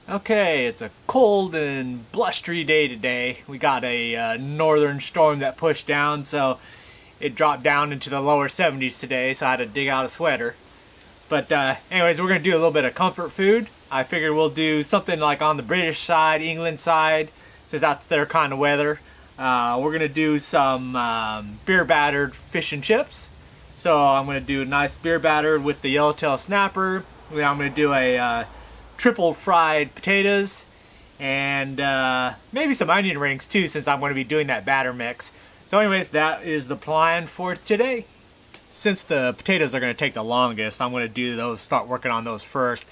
Okay, it's a cold and blustery day today. We got a northern storm that pushed down, so it dropped down into the lower 70s today, so I had to dig out a sweater. But anyways, we're going to do a little bit of comfort food. I figured we'll do something like on the British side, England side, since that's their kind of weather. We're going to do some beer battered fish and chips. So I'm going to do a nice beer batter with the yellowtail snapper. Then I'm going to do a triple fried potatoes and maybe some onion rings too, since I'm going to be doing that batter mix. So anyways, that is the plan for today. Since the potatoes are going to take the longest, I'm going to do those, start working on those first.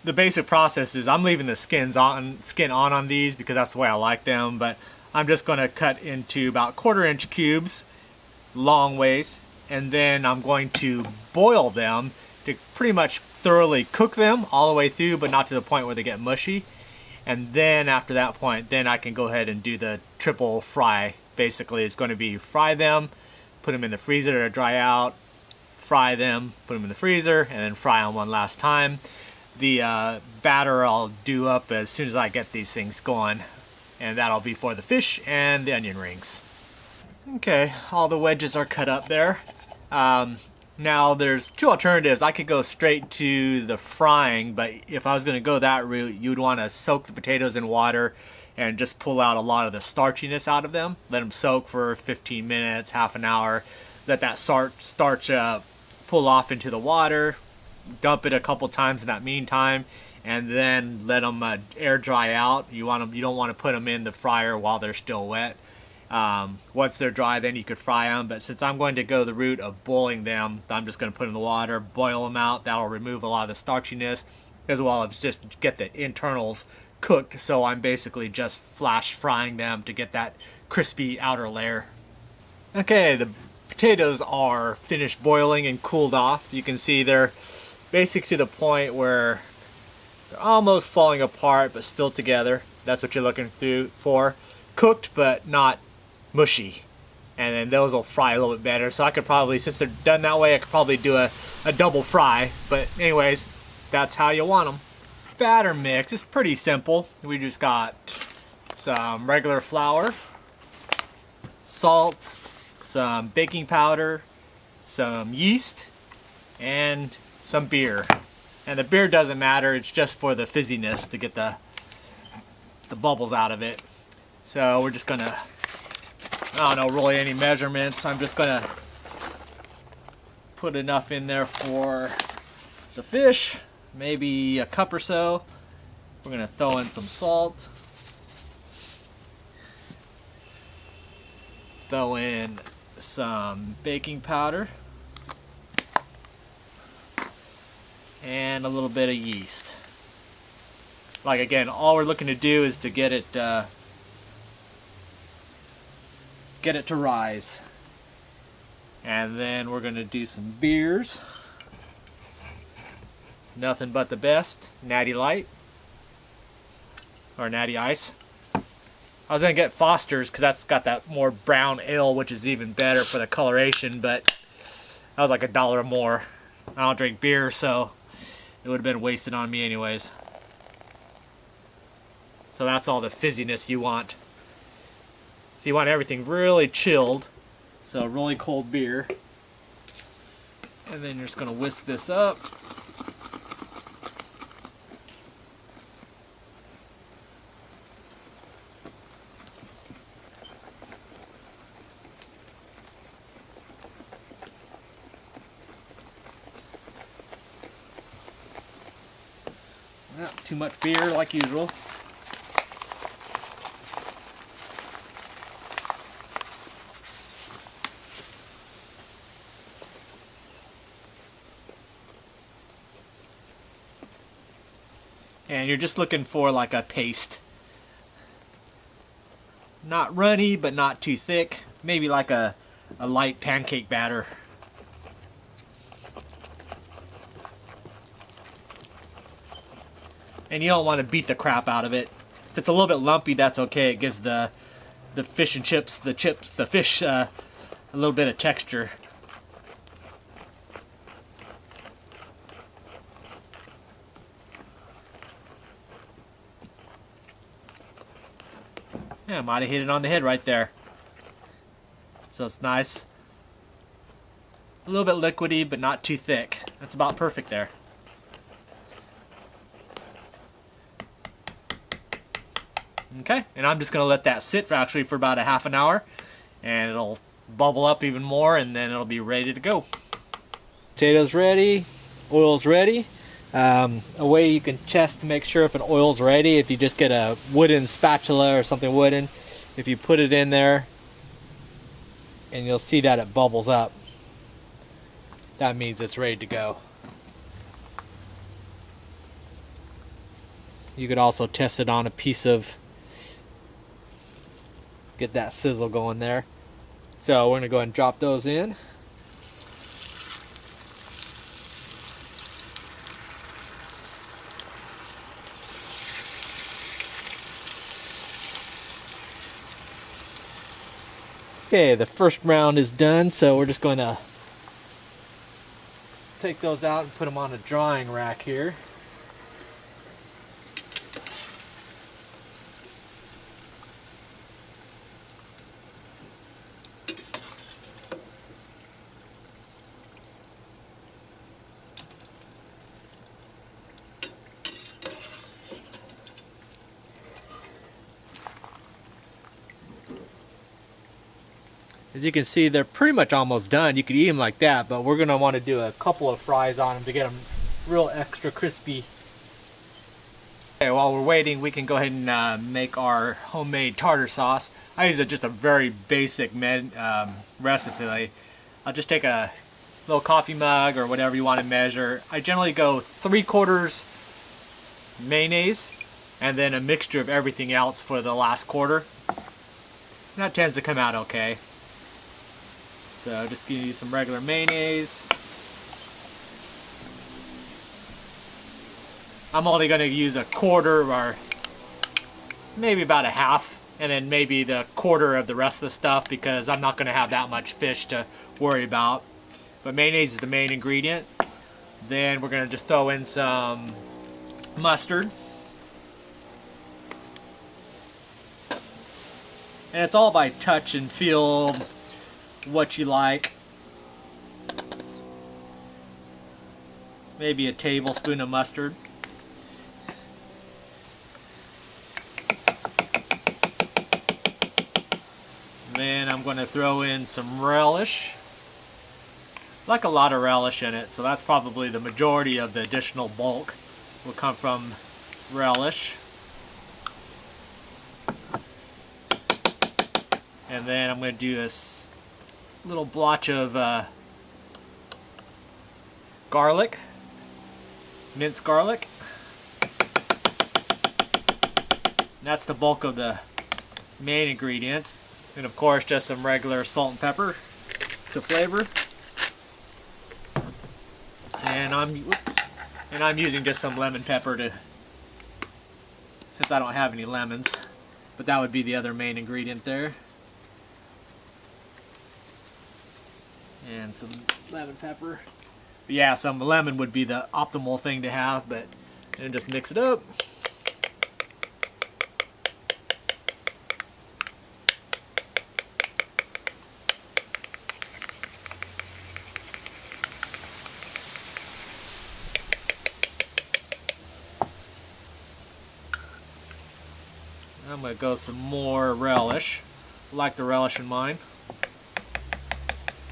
The basic process is I'm leaving the skin on these because that's the way I like them, but I'm just going to cut into about 1/4 inch cubes, long ways, and then I'm going to boil them to pretty much thoroughly cook them all the way through, but not to the point where they get mushy. And then after that point, then I can go ahead and do the triple fry. Basically, it's going to be fry them, put them in the freezer to dry out, fry them, put them in the freezer, and then fry them one last time. The batter I'll do up as soon as I get these things going, and that'll be for the fish and the onion rings. Okay, all the wedges are cut up there. Now there's two alternatives. I could go straight to the frying, but if I was going to go that route, you'd want to soak the potatoes in water and just pull out a lot of the starchiness out of them. Let them soak for 15 minutes, half an hour. Let that starch pull off into the water. Dump it a couple times in that meantime, and then let them air dry out. You don't want to put them in the fryer while they're still wet. Once they're dry, then you could fry them, but since I'm going to go the route of boiling them, I'm just going to put them in the water, boil them out. That'll remove a lot of the starchiness, as well as just get the internals cooked. So I'm basically just flash frying them to get that crispy outer layer. Okay, the potatoes are finished boiling and cooled off. You can see they're basically to the point where they're almost falling apart, but still together. That's what you're looking for. Cooked, but not mushy. And then those will fry a little bit better. So I could probably, since they're done that way, I could probably do a double fry. But anyways, that's how you want them. Batter mix is pretty simple. We just got some regular flour, salt, some baking powder, some yeast, and some beer. And the beer doesn't matter, it's just for the fizziness to get the bubbles out of it. So we're just gonna, I don't know really any measurements. I'm just gonna put enough in there for the fish, maybe a cup or so. We're gonna throw in some salt. Throw in some baking powder. And a little bit of yeast. Like again, all we're looking to do is to get it to rise. And then we're going to do some beers. Nothing but the best. Natty Light. Or Natty Ice. I was going to get Foster's because that's got that more brown ale, which is even better for the coloration, but that was like $1 more. I don't drink beer, so it would have been wasted on me anyways. So that's all the fizziness you want. So you want everything really chilled. So really cold beer. And then you're just going to whisk this up. Not too much beer like usual. And you're just looking for like a paste. Not runny, but not too thick. Maybe like a light pancake batter. And you don't want to beat the crap out of it. If it's a little bit lumpy, that's okay. It gives the fish and chips, the fish a little bit of texture. Yeah, I might have hit it on the head right there. So it's nice. A little bit liquidy, but not too thick. That's about perfect there. Okay, and I'm just going to let that sit for actually for about a half an hour, and it'll bubble up even more, and then it'll be ready to go. Potatoes ready, oil's ready. A way you can test to make sure if an oil's ready, if you just get a wooden spatula or something wooden, if you put it in there, and you'll see that it bubbles up, that means it's ready to go. You could also test it on a piece of, get that sizzle going there. So we're gonna go ahead and drop those in. Okay, the first round is done, so we're just going to take those out and put them on a drying rack here. As you can see, they're pretty much almost done. You could eat them like that, but we're going to want to do a couple of fries on them to get them real extra crispy. Okay, while we're waiting, we can go ahead and make our homemade tartar sauce. I use just a very basic recipe. I'll just take a little coffee mug or whatever you want to measure. I generally go 3/4 mayonnaise and then a mixture of everything else for the last quarter. And that tends to come out okay. So just gonna use some regular mayonnaise. I'm only gonna use a quarter or maybe about a half, and then maybe the quarter of the rest of the stuff because I'm not gonna have that much fish to worry about. But mayonnaise is the main ingredient. Then we're gonna just throw in some mustard. And it's all by touch and feel what you like. Maybe a tablespoon of mustard. Then I'm going to throw in some relish. I like a lot of relish in it, so that's probably the majority of the additional bulk will come from relish. And then I'm going to do this little blotch of garlic, minced garlic. And that's the bulk of the main ingredients. And of course just some regular salt and pepper to flavor. And I'm using just some lemon pepper to, since I don't have any lemons, but that would be the other main ingredient there. And some lemon pepper. But yeah, some lemon would be the optimal thing to have, but and just mix it up. I'm going to go some more relish. I like the relish in mine.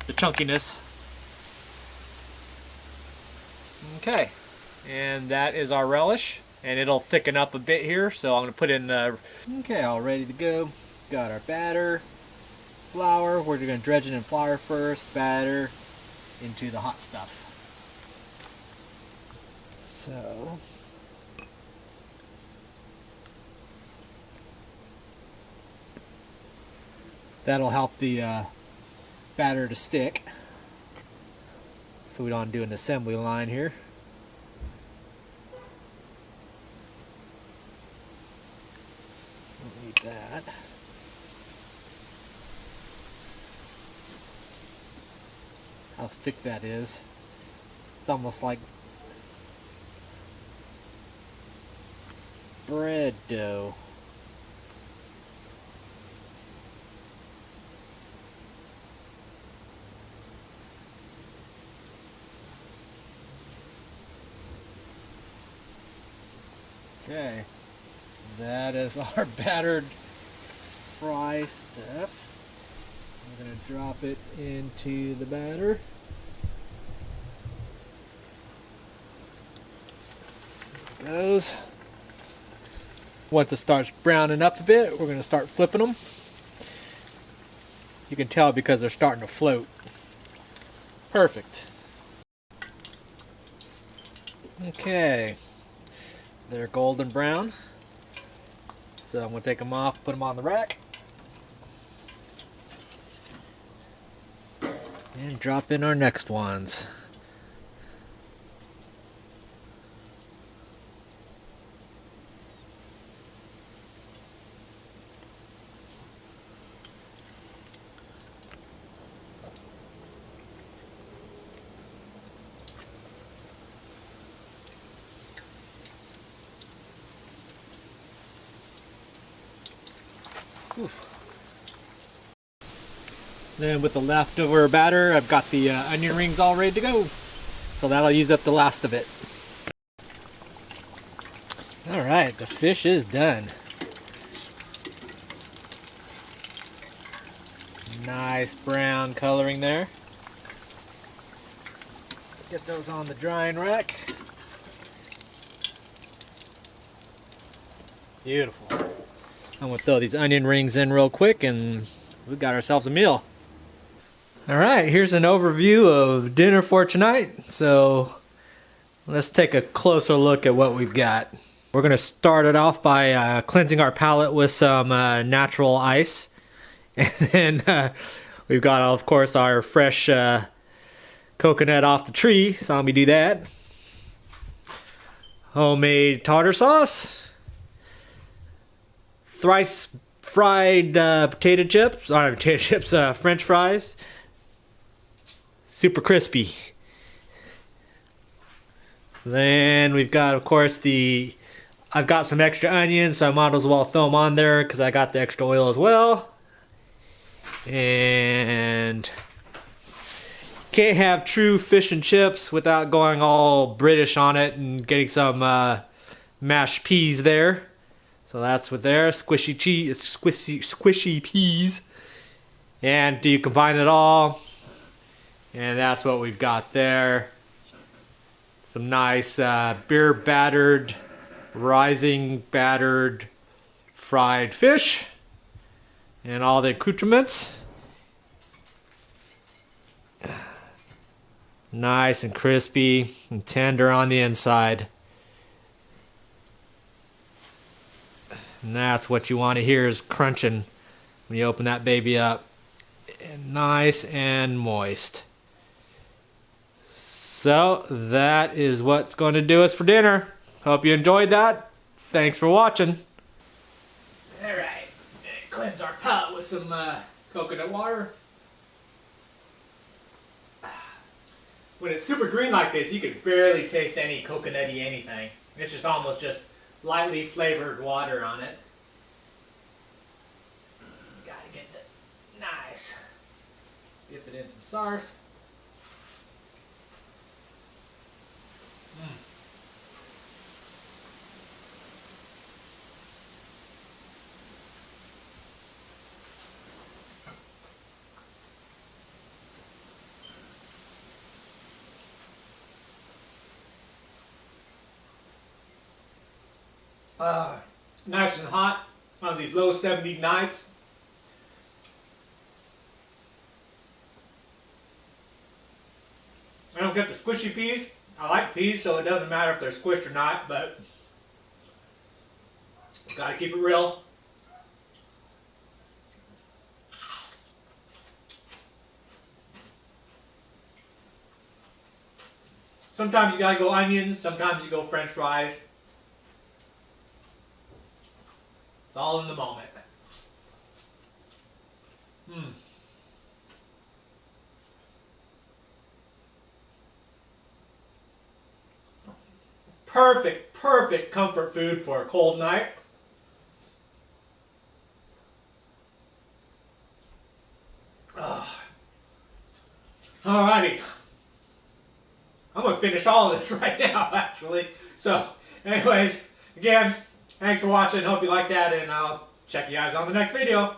The chunkiness. Okay, and that is our relish, and it'll thicken up a bit here, so I'm going to put in the... Okay, all ready to go. Got our batter, flour. We're going to dredge it in flour first, batter into the hot stuff. So... that'll help the batter to stick, so we don't do an assembly line here. Don't need that. How thick that is. It's almost like bread dough. Okay, that is our battered fry stuff. We're going to drop it into the batter. There it goes. Once it starts browning up a bit, we're going to start flipping them. You can tell because they're starting to float. Perfect. Okay, they're golden brown. So I'm going to take them off, put them on the rack. And drop in our next ones. Oof. Then with the leftover batter, I've got the onion rings all ready to go. So that'll use up the last of it. Alright, the fish is done. Nice brown coloring there. Get those on the drying rack. Beautiful. I'm going to throw these onion rings in real quick and we got ourselves a meal. Alright, here's an overview of dinner for tonight. So let's take a closer look at what we've got. We're going to start it off by cleansing our palate with some natural ice. And then we've got, of course, our fresh coconut off the tree. Saw me do that. Homemade tartar sauce. Thrice fried potato chips. French fries. Super crispy. Then we've got, of course, I've got some extra onions, so I might as well throw them on there because I got the extra oil as well. And can't have true fish and chips without going all British on it and getting some mashed peas there. So that's what there, squishy peas. And do you combine it all? And that's what we've got there. Some nice beer battered, rising battered fried fish. And all the accoutrements. Nice and crispy and tender on the inside. And that's what you want to hear is crunching when you open that baby up. And nice and moist. So that is what's going to do us for dinner. Hope you enjoyed that. Thanks for watching. Alright, cleanse our palate with some coconut water. When it's super green like this, you could barely taste any coconutty anything. It's just almost just lightly flavored water on it. Gotta get the nice. Dip it in some sauce. Nice and hot on these low 70 nights. I don't get the squishy peas. I like peas, so it doesn't matter if they're squished or not, but gotta keep it real. Sometimes you gotta go onions, sometimes you go French fries. It's all in the moment. Perfect, perfect comfort food for a cold night. Alrighty. I'm going to finish all of this right now, actually. So, anyways, Again, thanks for watching. Hope you like that, and I'll check you guys on the next video.